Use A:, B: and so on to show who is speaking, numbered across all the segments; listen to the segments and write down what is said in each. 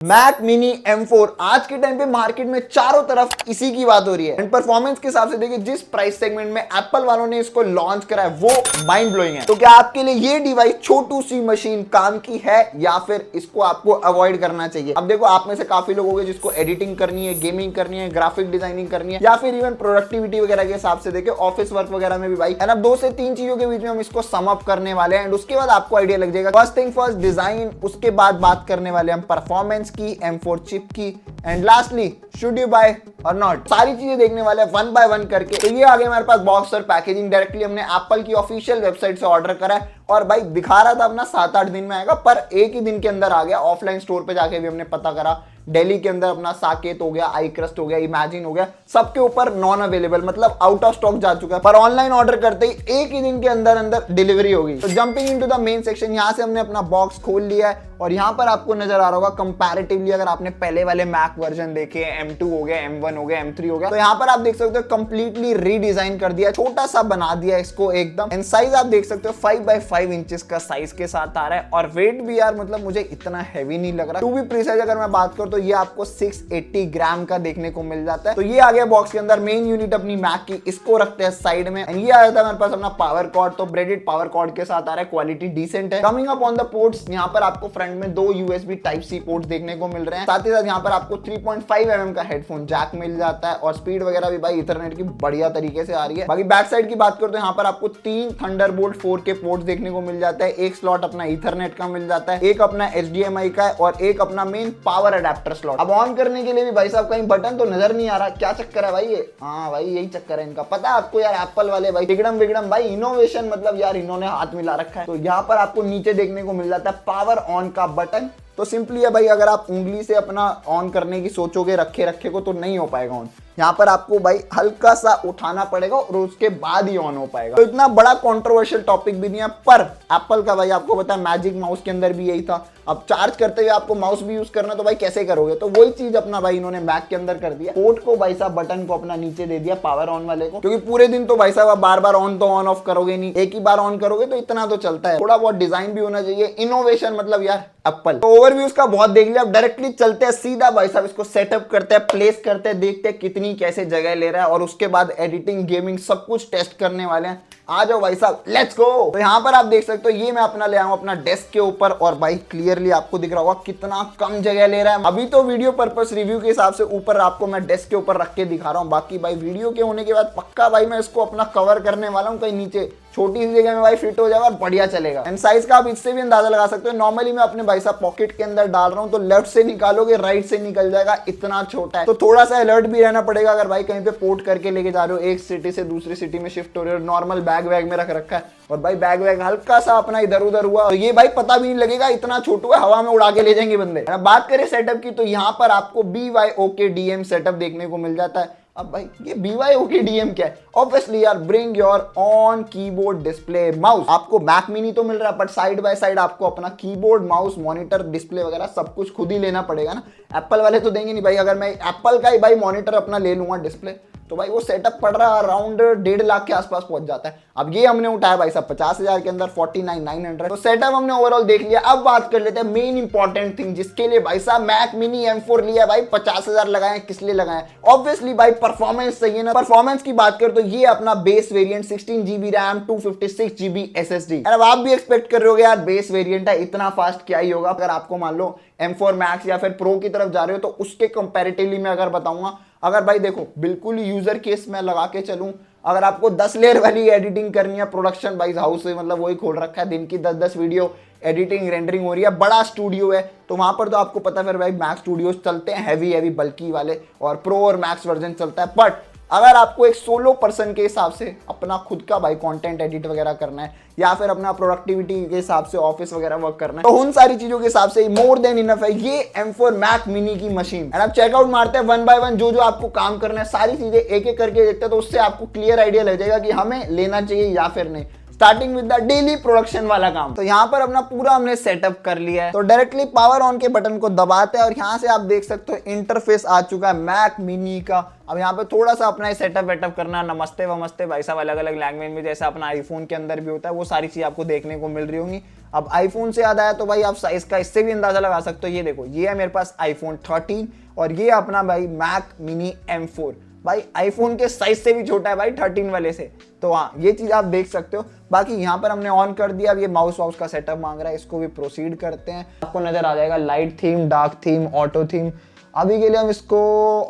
A: Mac mini M4 आज के time पे मार्केट में चारों तरफ इसी की बात हो रही है। एंड परफॉर्मेंस के हिसाब से देखिए जिस प्राइस सेगमेंट में एप्पल वालों ने इसको लॉन्च करा है वो माइंड ब्लोइंग है। तो क्या आपके लिए ये डिवाइस छोटू सी मशीन काम की है या फिर इसको आपको अवॉइड करना चाहिए? अब देखो आप में से काफी लोग होंगे जिसको एडिटिंग करनी है, गेमिंग करनी है, ग्राफिक डिजाइनिंग करनी है या फिर इवन प्रोडक्टिविटी वगैरह के हिसाब से देखे ऑफिस वर्क वगैरह में भी भाई है ना, 2 से 3 चीजों के बीच में हम इसको सम अप करने वाले हैं। एंड उसके बाद आपको आइडिया लग जाएगा। फर्स्ट थिंग फर्स्ट डिजाइन, उसके बाद बात करने वाले हम परफॉर्मेंस की, M4 चिप की, and lastly should you buy और नॉट। सारी चीजें देखने वाले हैं वन बाय वन करके। तो ये आगे हमारे पास बॉक्स और पैकेजिंग डायरेक्टली हमने एप्पल की ऑफिशियल वेबसाइट से ऑर्डर करा है और भाई दिखा रहा था अपना 7-8 दिन में आएगा, पर एक ही दिन के अंदर आ गया। ऑफलाइन स्टोर पे जाके भी हमने पता करा, दिल्ली के अंदर अपना साकेत हो गया, आई क्रस्ट हो गया, इमेजिन हो गया, सबके ऊपर नॉन अवेलेबल, मतलब आउट ऑफ स्टॉक जा चुका है। पर ऑनलाइन ऑर्डर करते ही एक ही दिन के अंदर अंदर डिलीवरी होगी। तो jumping into the main section, यहां से हमने अपना बॉक्स खोल लिया है और यहां पर आपको नजर आ रहा होगा कंपैरेटिवली, अगर आपने पहले वाले मैक वर्जन देखे, M2 हो गया, M1 हो गया, M3 हो गया, तो यहां पर आप देख सकते हो कंप्लीटली रीडिजाइन कर दिया, छोटा सा बना दिया इसको एकदम। एंड साइज आप देख सकते हो 5x5 इंचेस का साइज के साथ आ रहा है और वेट भी यार मतलब मुझे इतना हैवी नहीं लग रहा। टू बी प्रिसाइज अगर मैं बात करूं तो ये आपको 680 ग्राम का देखने को मिल जाता है। तो ये आ गया बॉक्स के अंदर मेन यूनिट अपनी मैक की, इसको रखते हैं साइड में। एंड ये आ जाता है हमारे पास अपना पावर कॉर्ड, तो ब्रेडेड पावर कॉर्ड के साथ आ रहा है, क्वालिटी डिसेंट है। Coming up on the ports, यहाँ पर आपको फ्रंट में 2 USB Type-C पोर्ट्स देखने को मिल रहे हैं। साथ ही साथ यहाँ पर आपको 3.5 mm का हेडफोन जैक मिल जाता है और स्पीड वगैरह भी भाई इथरनेट की बढ़िया तरीके से आ रही है। बाकी बैक साइड की बात करो तो यहाँ पर आपको 3 थंडरबोल्ट 4K पोर्ट्स देखने को मिल जाता है, एक स्लॉट अपना इथरनेट का मिल जाता है, एक अपना HDMI का है और एक अपना मेन पावर अडेप्टर स्लॉट। अब ऑन करने के लिए भी भाई साहब कहीं बटन तो नजर नहीं आ रहा, क्या चक्कर है भाई ये? हाँ भाई यही चक्कर है इनका, पता है आपको यार, एप्पल वाले भाई बिगड़म बिगड़म भाई इनोवेशन, मतलब यार इन्होंने हाथ मिला रखा है। तो यहाँ पर आपको नीचे देखने को मिल जाता है पावर ऑन का बटन। तो सिंपली है भाई, अगर आप उंगली से अपना ऑन करने की सोचोगे रखे को तो नहीं हो पाएगा ऑन। यहाँ पर आपको भाई हल्का सा उठाना पड़ेगा और उसके बाद ही ऑन हो पाएगा। तो इतना बड़ा कंट्रोवर्शियल टॉपिक भी नहीं है, पर एप्पल का भाई आपको पता है मैजिक माउस के अंदर भी यही था। अब चार्ज करते हुए आपको माउस भी यूज करना तो भाई कैसे करोगे? तो वही चीज अपना भाई इन्होंने मैक के अंदर कर दिया। पोर्ट को भाई साहब बटन को अपना नीचे दे दिया पावर ऑन वाले को, क्योंकि पूरे दिन तो भाई साहब आप बार बार ऑन तो ऑन ऑफ करोगे नहीं, एक ही बार ऑन करोगे तो इतना तो चलता है। थोड़ा बहुत डिजाइन भी होना चाहिए, इनोवेशन मतलब यार एप्पल। तो ओवरव्यू उसका बहुत देख लिया, अब डायरेक्टली चलते हैं सीधा भाई साहब इसको सेटअप करते हैं, प्लेस करते हैं, देखते हैं कितनी कैसे जगह ले रहा है और उसके बाद एडिटिंग गेमिंग सब कुछ टेस्ट करने वाले हैं। आ जाओ भाई साहब, लेट्स गो। तो यहाँ पर आप देख सकते हो ये मैं अपना ले आऊं अपना डेस्क के ऊपर और भाई क्लियरली आपको दिख रहा होगा कितना कम जगह ले रहा है। अभी तो वीडियो पर्पस रिव्यू के हिसाब से ऊपर आपको मैं डेस्क के ऊपर रख के दिखा रहा हूँ, बाकी भाई वीडियो के होने के बाद पक्का भाई मैं इसको अपना कवर करने वाला हूँ कहीं नीचे, छोटी सी जगह में भाई फिट हो जाएगा और बढ़िया चलेगा। एंड साइज का आप इससे भी अंदाजा लगा सकते हो। नॉर्मली मैं अपने भाई साहब पॉकेट के अंदर डाल रहा हूँ तो लेफ्ट से निकालोगे राइट से निकल जाएगा, इतना छोटा है। तो थोड़ा सा अलर्ट भी रहना पड़ेगा अगर भाई कहीं पे पोर्ट करके लेके जा रहे हो, एक सिटी से दूसरी सिटी में शिफ्ट हो रहे हो, नॉर्मल बैग वैग में रख रखा है और भाई बैग वैग हल्का सा अपना इधर उधर हुआ तो ये भाई पता भी नहीं लगेगा, इतना छोटू है, हवा में उड़ा के ले जाएंगे बंदे। बात करें सेटअप की तो यहाँ पर आपको BYOKDM सेटअप देखने को मिल जाता है। अब भाई ये BYOKDM क्या है? ऑब्वियसली यार bring your on keyboard display mouse. आपको मैक मिनी तो मिल रहा है बट साइड बाय साइड आपको अपना कीबोर्ड माउस मॉनिटर डिस्प्ले वगैरह सब कुछ खुद ही लेना पड़ेगा ना, एप्पल वाले तो देंगे नहीं भाई। अगर मैं एप्पल का ही भाई मॉनिटर अपना ले लूंगा डिस्प्ले तो भाई वो सेटअप पड़ रहा है अराउंड 1.5 लाख के आसपास पहुंच जाता है। अब ये हमने उठाया भाई साहब 50,000 के अंदर 49,900। तो सेटअप हमने ओवरऑल देख लिया। अब बात कर लेते हैं मेन इंपॉर्टेंट थिंग जिसके लिए भाई साहब मैक मिनी M4 लिया भाई, 50,000 लगाए, किस लिए लगाए? ऑब्वियसली भाई परफॉर्मेंस चाहिए ना। परफॉर्मेंस की बात कर तो ये अपना base variant 16GB RAM 256GB SSD। अब आप भी एक्सपेक्ट कर रहे हो यार बेस वेरिएंट है इतना फास्ट क्या ही होगा। अगर आपको मान लो M4 Max या फिर प्रो की तरफ जा रहे हो तो उसके कंपैरेटिवली मैं अगर बताऊंगा, अगर भाई देखो बिल्कुल यूजर केस में लगा के चलूं, अगर आपको 10 लेयर वाली एडिटिंग करनी है, प्रोडक्शन भाई हाउस से मतलब वही खोल रखा है, दिन की 10-10 वीडियो एडिटिंग रेंडरिंग हो रही है, बड़ा स्टूडियो है, तो वहां पर तो आपको पता फिर भाई मैक्स स्टूडियोज चलते हैं हैवी बल्की वाले और प्रो और मैक्स वर्जन चलता है। बट अगर आपको एक सोलो पर्सन के हिसाब से अपना खुद का भाई कंटेंट एडिट वगैरह करना है या फिर अपना प्रोडक्टिविटी के हिसाब से ऑफिस वगैरह वर्क करना है तो उन सारी चीजों के हिसाब से मोर देन इनफ है ये M4 मैक मिनी की मशीन। एंड आप चेकआउट मारते हैं वन बाय वन जो जो आपको काम करना है, सारी चीजें एक एक करके देखते हैं तो उससे आपको क्लियर आइडिया लग जाएगा कि हमें लेना चाहिए या फिर नहीं। Starting with the daily production वाला काम। तो यहाँ पर अपना पूरा हमने सेटअप कर लिया है। तो डायरेक्टली पावर ऑन के बटन को दबाते हैं और यहाँ से आप देख सकते हो इंटरफेस आ चुका है मैक मिनी का। अब यहाँ पे थोड़ा सा अपना सेटअप वेटअप करना, नमस्ते वमस्ते भाई साहब अलग अलग लैंग्वेज में जैसा अपना आईफोन के अंदर भी होता है, वो सारी चीज आपको देखने को मिल रही होंगी। अब आईफोन से याद आया तो भाई आप साइज का इससे भी अंदाजा लगा सकते हो। ये देखो, ये है मेरे पास आईफोन 13 और ये अपना भाई मैक मिनी M4। भाई आईफोन के साइज से भी छोटा है भाई 13 वाले से। तो हाँ, ये चीज आप देख सकते हो। बाकी यहाँ पर हमने ऑन कर दिया। अब ये माउस वाउस का सेटअप मांग रहा है, इसको भी प्रोसीड करते हैं। आपको नजर आ जाएगा light theme, dark theme, auto theme. अभी के लिए हम इसको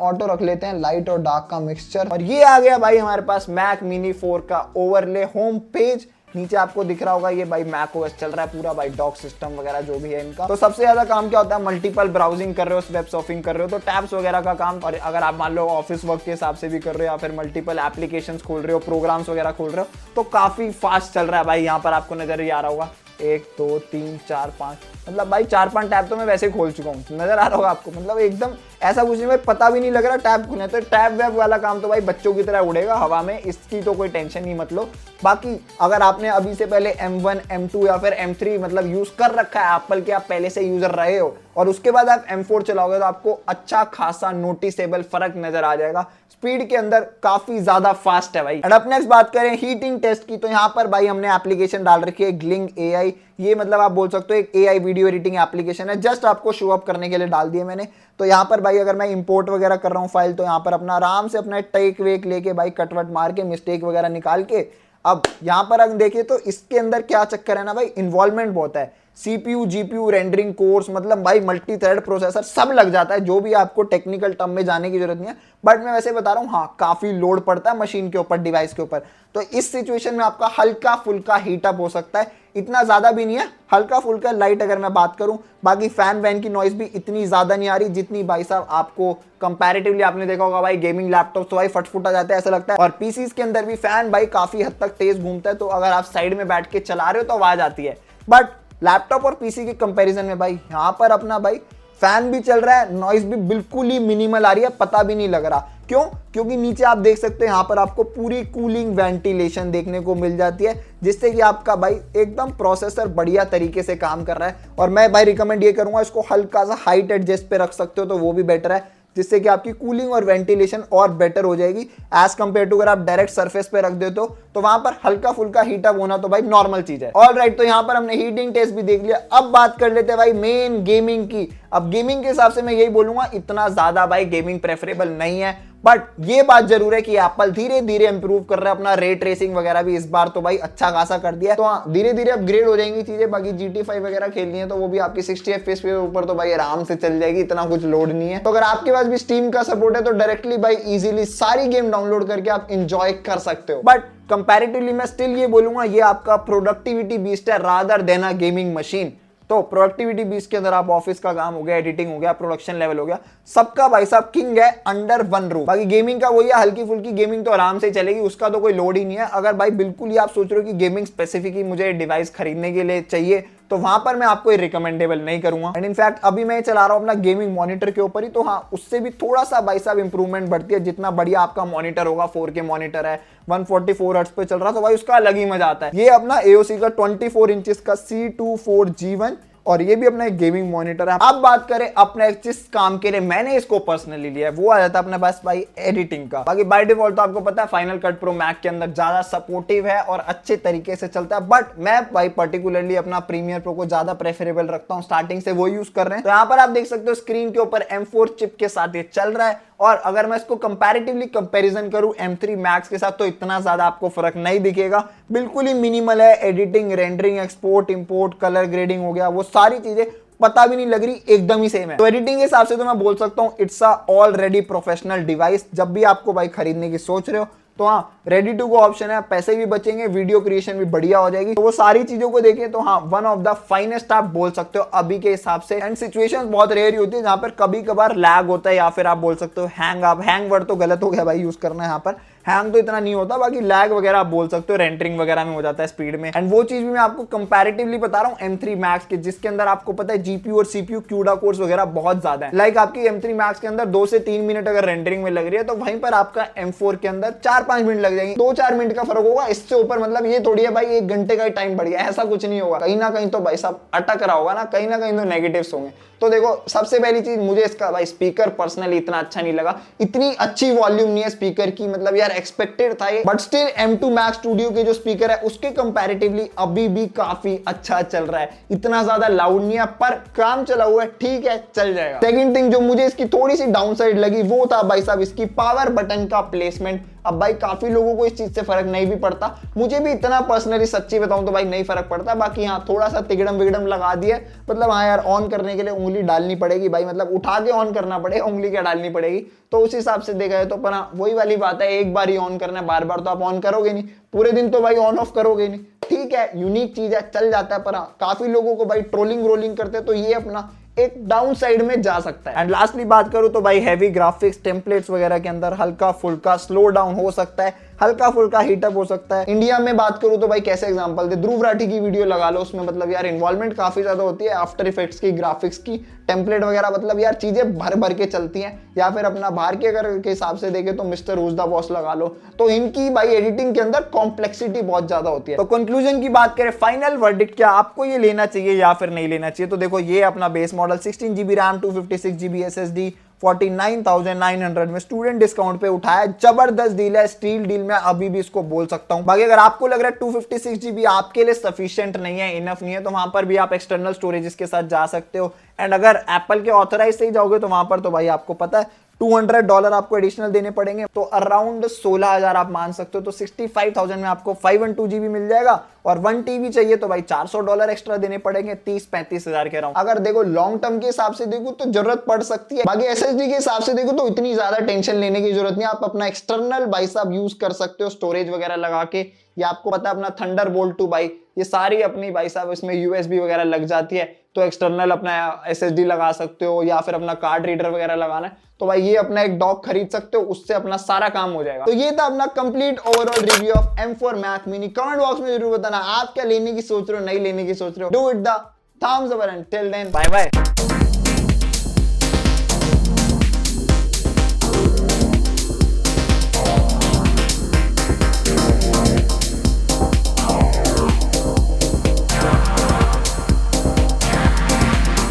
A: ऑटो रख लेते हैं, लाइट और डार्क का मिक्सचर। और ये आ गया भाई हमारे पास मैक मिनी 4 का ओवरले होम पेज। नीचे आपको दिख रहा होगा ये भाई मैक ओएस चल रहा है पूरा, भाई डॉक सिस्टम वगैरह जो भी है इनका। तो सबसे ज्यादा काम क्या होता है, मल्टीपल ब्राउजिंग कर रहे हो, वेब सर्फिंग कर रहे हो तो टैब्स वगैरह का काम। और अगर आप मान लो ऑफिस वर्क के हिसाब से भी कर रहे हो या फिर मल्टीपल एप्लीकेशंस खोल रहे हो, प्रोग्राम्स वगैरह खोल रहे हो, तो काफी फास्ट चल रहा है भाई। यहाँ पर आपको नजर ही आ रहा होगा 1 2 3 4 5, मतलब भाई 4-5 टैब तो मैं वैसे ही खोल चुका हूँ, नजर आ रहा होगा आपको। मतलब एकदम ऐसा कुछ नहीं भाई, पता भी नहीं लग रहा टैब खुले। तो टैब वैब वाला काम तो भाई बच्चों की तरह उड़ेगा हवा में, इसकी तो कोई टेंशन ही मत लो। बाकी अगर आपने अभी से पहले M1 M2 या फिर M3 मतलब यूज कर रखा है एप्पल के, आप पहले से यूजर रहे हो और उसके बाद आप M4 चलाओगे तो आपको अच्छा खासा नोटिसेबल फर्क नजर आ जाएगा। स्पीड के अंदर काफी ज्यादा फास्ट है भाई। एंड अब नेक्स्ट बात करें हीटिंग टेस्ट की, तो यहाँ पर भाई हमने एप्लीकेशन डाल रखी है ग्लिंग AI। ये मतलब आप बोल सकते हो एक AI वीडियो एडिटिंग एप्लीकेशन है, जस्ट आपको शो अप करने के लिए डाल दिए मैंने। तो यहाँ पर भाई अगर मैं इंपोर्ट वगैरह कर रहा हूँ फाइल, तो यहाँ पर अपना आराम से अपना टेक वेक लेके भाई कटवट मार के मिस्टेक वगैरह निकाल के, अब यहाँ पर अगर देखिए तो इसके अंदर क्या चक्कर है ना भाई, इन्वॉल्वमेंट बहुत है। CPU GPU रेंडरिंग कोर्स, मतलब भाई मल्टी थ्रेड प्रोसेसर सब लग जाता है, जो भी आपको टेक्निकल टर्म में जाने की जरूरत नहीं है। बट मैं वैसे बता रहा हूँ, हाँ काफी लोड पड़ता है मशीन के ऊपर, डिवाइस के ऊपर। तो इस सिचुएशन में आपका हल्का फुल्का हीटअप हो सकता है, इतना ज्यादा भी नहीं है, हल्का फुल्का लाइट अगर मैं बात करूं। बाकी फैन वैन की नॉइज भी इतनी ज्यादा नहीं आ रही जितनी भाई साहब आपको कंपैरेटिवली, आपने देखा होगा भाई गेमिंग लैपटॉप तो भाई फटफुट आ जाता है ऐसा लगता है। और पीसीज के अंदर भी फैन भाई काफी हद तक तेज घूमता है, तो अगर आप साइड में बैठ के चला रहे हो तो आवाज आती है। बट लैपटॉप और पीसी के कंपैरिजन में भाई यहाँ पर अपना भाई फैन भी चल रहा है, नॉइज भी बिल्कुल ही मिनिमल आ रही है, पता भी नहीं लग रहा। क्यों? क्योंकि नीचे आप देख सकते हैं यहाँ पर आपको पूरी कूलिंग वेंटिलेशन देखने को मिल जाती है, जिससे कि आपका भाई एकदम प्रोसेसर बढ़िया तरीके से काम कर रहा है। और मैं भाई रिकमेंड ये करूंगा, इसको हल्का सा हाइट एडजस्ट पे रख सकते हो तो वो भी बेटर है, जिससे कि आपकी कूलिंग और वेंटिलेशन और बेटर हो जाएगी एज कंपेयर टू अगर आप डायरेक्ट सरफेस पे रख देते हो तो वहां पर हल्का फुल्का हीटअप होना तो भाई नॉर्मल चीज है। ऑलराइट, तो यहाँ पर हमने हीटिंग टेस्ट भी देख लिया। अब बात कर लेते हैं भाई मेन गेमिंग की। अब गेमिंग के हिसाब से मैं यही बोलूंगा, इतना ज्यादा भाई गेमिंग प्रेफरेबल नहीं है, बट ये बात जरूर है कि एप्पल धीरे धीरे इंप्रूव कर रहा है अपना रे ट्रेसिंग वगैरह भी इस बार तो भाई अच्छा खासा कर दिया है। तो हाँ, धीरे धीरे अपग्रेड हो जाएंगी चीजें। बाकी GT5 वगैरह खेलनी है तो वो भी आपकी 60 FPS के ऊपर तो भाई आराम से चल जाएगी, इतना कुछ लोड नहीं है। तो अगर आपके पास भी स्टीम का सपोर्ट है तो डायरेक्टली भाई इजीली सारी गेम डाउनलोड करके आप इंजॉय कर सकते हो। बट कंपैरेटिवली मैं स्टिल ये बोलूंगा, ये आपका प्रोडक्टिविटी बीस्ट है rather than a gaming machine. तो प्रोडक्टिविटी बीस के अंदर आप ऑफिस का काम हो गया, एडिटिंग हो गया, प्रोडक्शन लेवल हो गया, सबका भाई साहब किंग है अंडर वन रूफ। बाकी गेमिंग का वही है, हल्की फुल्की गेमिंग तो आराम से चलेगी, उसका तो कोई लोड ही नहीं है। अगर भाई बिल्कुल ही आप सोच रहे हो कि गेमिंग स्पेसिफिक ही मुझे डिवाइस खरीदने के लिए चाहिए तो वहां पर मैं आपको रिकमेंडेबल नहीं करूंगा। एंड इनफैक्ट अभी मैं चला रहा हूं अपना गेमिंग मॉनिटर के ऊपर ही, तो हाँ उससे भी थोड़ा सा भाई साहब इंप्रूवमेंट बढ़ती है। जितना बढ़िया आपका मॉनिटर होगा, 4K मॉनिटर है, 144 हर्ट्ज पे चल रहा, तो भाई उसका अलग ही मजा आता है। ये अपना AOC का 24 इंचेस का C24G1 और ये भी अपना एक गेमिंग मॉनिटर है। अब बात करें अपने जिस काम के लिए मैंने इसको पर्सनली लिया है, वो आ जाता है अपने पास भाई एडिटिंग का। बाकी बाय डिफॉल्ट तो आपको पता है फाइनल कट प्रो मैक के अंदर ज्यादा सपोर्टिव है और अच्छे तरीके से चलता है, बट मैं भाई पर्टिकुलरली अपना प्रीमियर प्रो को ज्यादा प्रेफरेबल रखता हूं, स्टार्टिंग से वो यूज कर रहे हैं। तो यहाँ पर आप देख सकते हो स्क्रीन के ऊपर M4 चिप के साथ ये चल रहा है। और अगर मैं इसको कंपैरेटिवली कंपैरिजन करूं M3 मैक्स के साथ तो इतना ज्यादा आपको फर्क नहीं दिखेगा, बिल्कुल ही मिनिमल है। Editing, rendering, export, import, colour grading हो गया, वो सारी चीजें पता भी नहीं लग रही, एकदम ही सेम है। तो एडिटिंग के हिसाब से तो मैं बोल सकता हूं it's a already professional device. जब भी आपको भाई खरीदने की सोच रहे हो तो हाँ रेडी टू गो ऑप्शन है, पैसे भी बचेंगे, वीडियो क्रिएशन भी बढ़िया हो जाएगी। तो वो सारी चीजों को देखें तो हाँ वन ऑफ द फाइनेस्ट आप बोल सकते हो अभी के हिसाब से। एंड सिचुएशंस बहुत रेयर होती है जहां पर कभी कभार लैग होता है या फिर आप बोल सकते हो हैंग वर्ड तो गलत हो गया भाई यूज करना है यहाँ पर, हैंग तो इतना नहीं होता, बाकी लैग वगैरह आप बोल सकते हो रेंडरिंग वगैरह में हो जाता है स्पीड में। एंड वो चीज भी मैं आपको कंपैरेटिवली बता रहा हूँ M3 Max के, जिसके अंदर आपको पता है जीपीयू और सीपीयू CUDA कोर्स वगैरह बहुत ज्यादा है। लाइक आपकी M3 Max के अंदर 2 से 3 मिनट अगर रेंडरिंग में लग रही है तो वहीं पर आपका M4 के अंदर 4-5 मिनट लग जाएंगे, 2-4 मिनट का फर्क होगा। इससे ऊपर मतलब ये थोड़ी है भाई 1 घंटे का ही टाइम बढ़ गया, ऐसा कुछ नहीं होगा। कहीं ना कहीं तो भाई साहब अटक रहा होगा ना कहीं तो नेगेटिव्स होंगे। तो देखो सबसे पहली चीज मुझे इसका भाई स्पीकर पर्सनली इतना अच्छा नहीं लगा, इतनी अच्छी वॉल्यूम नहीं है स्पीकर की, मतलब यार एक्सपेक्टेड था ये, but still M2 Max studio के जो स्पीकर है उसके कंपैरेटिवली अभी भी काफी अच्छा चल रहा है। इतना ज्यादा लाउड नहीं है पर काम चला हुआ है, ठीक है चल जाएगा। सेकंड थिंग जो मुझे इसकी थोड़ी सी डाउन साइड लगी वो था भाई साहब इसकी पावर बटन का प्लेसमेंट। अब भाई काफी लोगों को इस चीज से फर्क नहीं भी पड़ता, मुझे भी इतना पर्सनली सच्ची बताऊं तो भाई नहीं फर्क पड़ता। बाकी हाँ थोड़ा सा तिगड़म विगड़म लगा दिया, मतलब हाँ यार ऑन करने के लिए उंगली डालनी पड़ेगी भाई, मतलब उठा के ऑन करना पड़ेगा, उंगली क्या डालनी पड़ेगी, तो उस हिसाब से देखा है तो। पर हाँ वही वाली बात है, एक बार ही ऑन करना है, बार बार तो आप ऑन करोगे नहीं, पूरे दिन तो भाई ऑन ऑफ करोगे नहीं। ठीक है यूनिक चीज है, चल जाता है, पर हाँ काफी लोगों को भाई ट्रोलिंग रोलिंग करते हैं तो ये अपना एक डाउन साइड में जा सकता है। एंड लास्टली बात करूं तो भाई हैवी ग्राफिक्स टेम्पलेट्स वगैरह के अंदर हल्का फुल्का स्लो डाउन हो सकता है, हल्का फुल्का हीटअप हो सकता है। इंडिया में बात करूं तो भाई कैसे एग्जांपल दे, ध्रुव राठी की वीडियो लगा लो, उसमें मतलब यार इन्वॉल्वमेंट काफी ज्यादा होती है, आफ्टर इफेक्ट्स की, ग्राफिक्स की, टेम्पलेट वगैरह, मतलब यार चीजें भर भर के चलती हैं। या फिर अपना बाहर के अगर के हिसाब से देखे तो मिस्टर हुज द बॉस लगा लो, तो इनकी भाई एडिटिंग के अंदर कॉम्प्लेक्सिटी बहुत ज्यादा होती है। तो कंक्लूजन की बात करें, फाइनल वर्डिक्ट क्या, आपको ये लेना चाहिए या फिर नहीं लेना चाहिए, तो देखो ये अपना base model 16GB RAM 256GB SSD 49,900 में स्टूडेंट डिस्काउंट पे उठाया, जबरदस्त डील है, स्टील डील में अभी भी इसको बोल सकता हूं। बाकी अगर आपको लग रहा है 256GB आपके लिए सफिशिएंट नहीं है, इनफ नहीं है, तो वहां पर भी आप एक्सटर्नल स्टोरेज के साथ जा सकते हो। एंड अगर एप्पल के ऑथराइज से ही जाओगे तो वहां पर तो भाई आपको पता है $200 आपको एडिशनल देने पड़ेंगे, तो अराउंड 16,000 आप मान सकते हो। तो 65,000 में आपको 512GB मिल जाएगा, और 1 TB चाहिए तो भाई $400 एक्स्ट्रा देने पड़ेंगे, 30-35,000 के अराउंड। अगर देखो लॉन्ग टर्म के हिसाब से देखो तो जरूरत पड़ सकती है। बाकी SSD के हिसाब से देखो तो इतनी ज्यादा टेंशन लेने की जरूरत नहीं, आप अपना एक्सटर्नल भाई साहब यूज कर सकते हो स्टोरेज वगैरह लगा के, या आपको पता है अपना थंडरबोल्ट 2 भाई, ये सारी अपनी भाई साहब इसमें USB वगैरह लग जाती है, तो एक्सटर्नल अपना SSD लगा सकते हो, या फिर अपना कार्ड रीडर वगैरह लगाना है तो भाई ये अपना एक डॉक खरीद सकते हो, उससे अपना सारा काम हो जाएगा। तो ये था अपना complete overall review of M4 Max Mini। Comment box में जरूर बताना आप क्या लेने की सोच रहे हो, नहीं लेने की सोच रहे हो। Do it the thumbs up and till then bye bye।